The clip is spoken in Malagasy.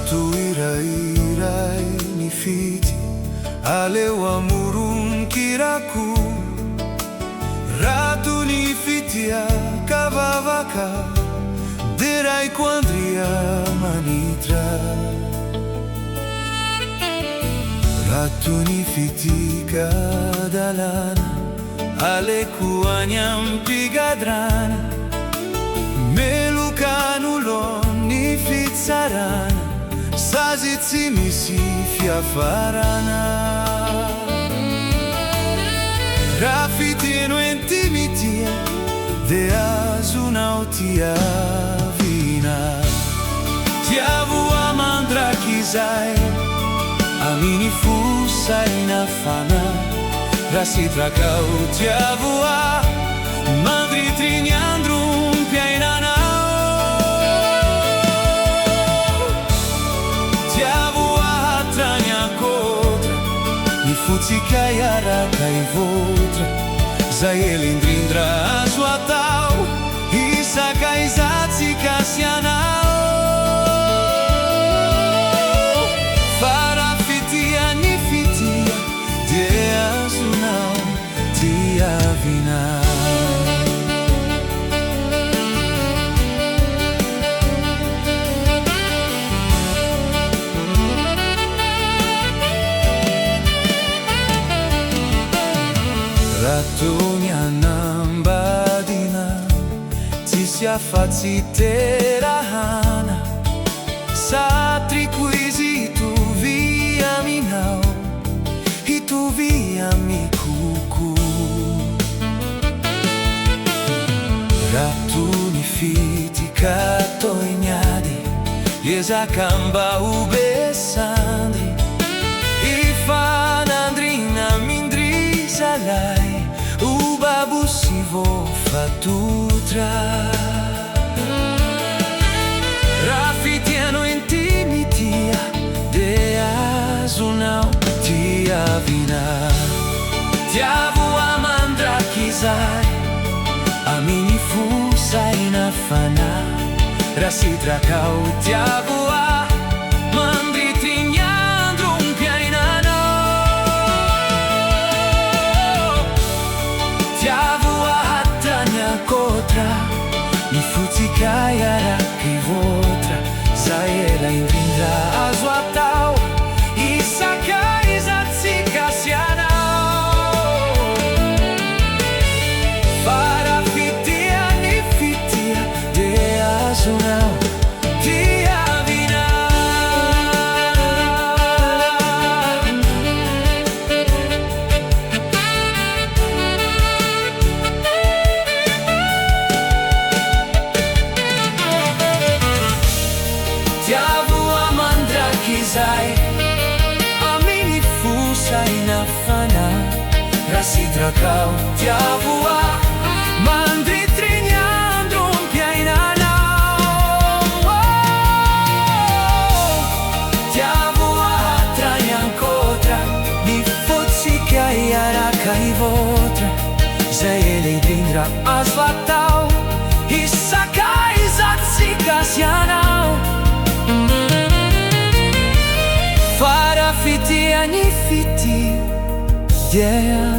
Ratu irai ni fiti alewamuru mkiraku. Ratu ni fitia kavavaka derai quandria manitra. Ratu ni fitika dalana alekuanyam pigadrana. Melucanulon ni fitzarana sazitsimi si fiafarana. Rafitino intimitia de azunautia vina. Tiavu amandrakizai amini fusa inafana. Rasitrakau tiavu mandri trignandrum piainana. Tiavu atrania kotra ni futica iara kai votra. Zaelindrindra azuatau isa kaizazi kasianau. Farafitia ni fitia de azunau tia vina. Ratunya nambadina tisya faciterahana. Satriquizi tu via minau e tu via mi cucu. Ratu ni fiti katoignadi liesa camba ubesandri. Ifanandrina mindri salai ubabu si vo fatutra. Rafitiano intimitia de azunau tia vina. Tiavu amandrakizai amini fusa inafana. Rasitrakau tiavu mandri trignandrum piainana. Tiavu atrania kotra ni futica iara kai votra. Zaela indrindra azuatau isa kaizazi kasianau. Farafitia ni fitia de azunau tia vina. Tiavu amandrakizai amini fusa inafana. Rasitrakau tiavu mandri trignandrum piainana. Tiavu atrania kotra ni futsica iara kai votra. Zaelindrindra azuatau isa kaizazi kasianau. Farafitia ni fiti yeah.